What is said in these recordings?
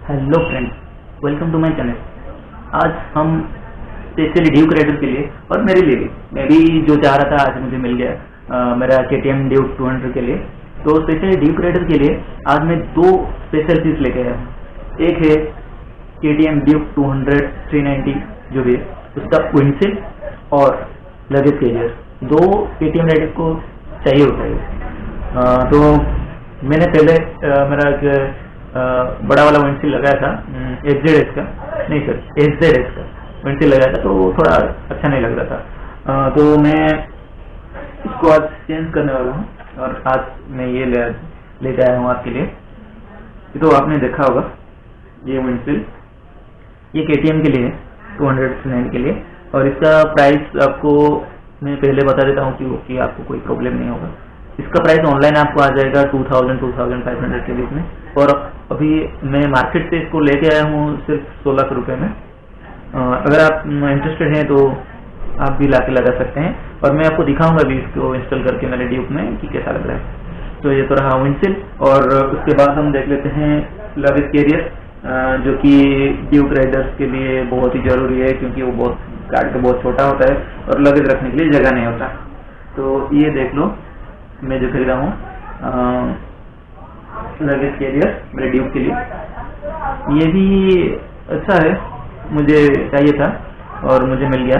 Hello friends, welcome to my channel. आज हम specially Duke rider के लिए और मेरे लिए भी, मैं भी जो चाह रहा था आज मुझे मिल गया मेरा KTM ड्यूक 200 के लिए। तो स्पेशली ड्यूक राइडर के लिए आज मैं दो स्पेशल चीज लेके आया हूँ। एक है KTM ड्यूक 200 390 जो भी है उसका विंडशील्ड और लगेज कैरियर, दो KTM राइडर को चाहिए होता है। तो मैंने पहले मेरा बड़ा वाला विंडशील्ड लगाया था HZS का, नहीं सर SZS का विंडशील्ड लगाया था, तो थोड़ा अच्छा नहीं लग रहा था। तो मैं इसको आज चेंज करने वाला हूँ और आज मैं ये लेके आया हूँ आपके लिए। तो आपने देखा होगा ये विंडशील्ड, ये KTM के लिए है 200 के लिए, और इसका प्राइस आपको मैं पहले बता देता हूँ क्योंकि आपको कोई प्रॉब्लम नहीं होगा। इसका प्राइस ऑनलाइन आपको आ जाएगा 2500 के बीच में, और अभी मैं मार्केट से इसको लेके आया हूँ सिर्फ 1600 रुपये में। अगर आप इंटरेस्टेड हैं तो आप भी लाके लगा सकते हैं, और मैं आपको दिखाऊंगा भी इसको इंस्टॉल करके मेरे ड्यूक में कि कैसा लग रहा है। तो ये तो रहा विंडशील्ड, और उसके बाद हम देख लेते हैं लगेज कैरियर, जो कि ड्यूक राइडर्स के लिए बहुत ही जरूरी है क्योंकि वो गाड़ी का बहुत छोटा होता है और लगेज रखने के लिए जगह नहीं होता। तो ये देख लो मैं जो खरीदा हूँ लगेज कैरियर मेरे ड्यूक के लिए, ये भी अच्छा है, मुझे चाहिए था और मुझे मिल गया।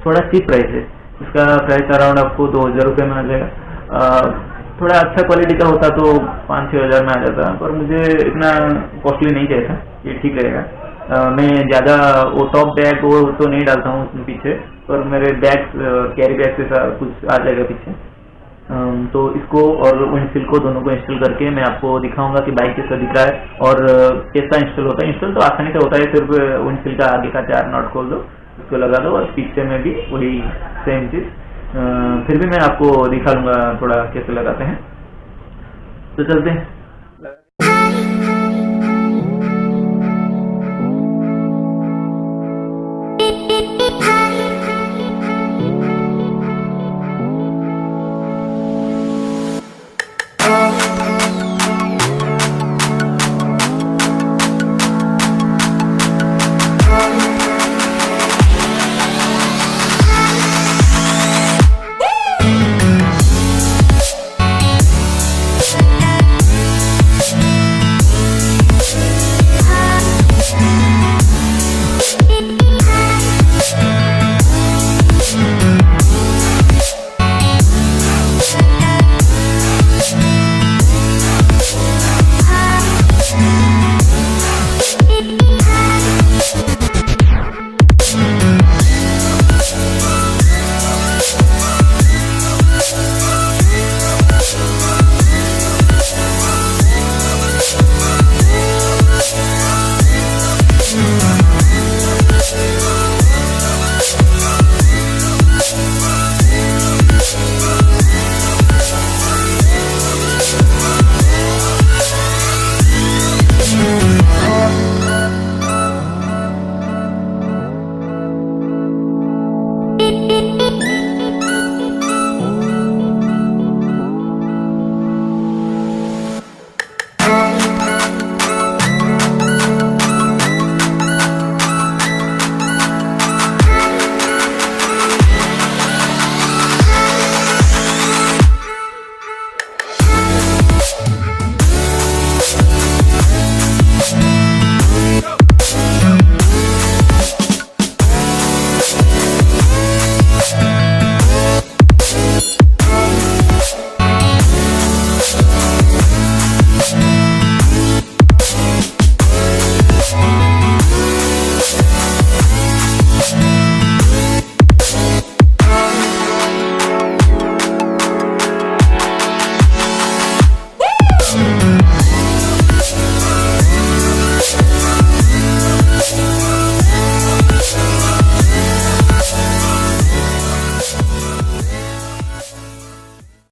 थोड़ा चीप प्राइस है, इसका प्राइस अराउंड आपको 2000 रुपये में आ जाएगा। थोड़ा अच्छा क्वालिटी का होता तो 5-6 हज़ार में आ जाता, पर मुझे इतना कॉस्टली नहीं चाहिए था, ये ठीक रहेगा। मैं ज़्यादा वो टॉप बैग वो तो नहीं डालता हूँ उसमें पीछे, पर मेरे बैग कैरी बैग से कुछ आ जाएगा पीछे। तो इसको और विंडशील्ड को दोनों को इंस्टॉल करके मैं आपको दिखाऊंगा कि बाइक कैसा दिख रहा है और कैसा इंस्टॉल होता है। इंस्टॉल तो आसानी से होता है, सिर्फ विंडशील्ड का आगे का 4 नॉट खोल दो, उसको लगा दो, और पीछे में भी वही सेम चीज। फिर भी मैं आपको दिखा लूंगा थोड़ा कैसे लगाते हैं। तो चलते हैं।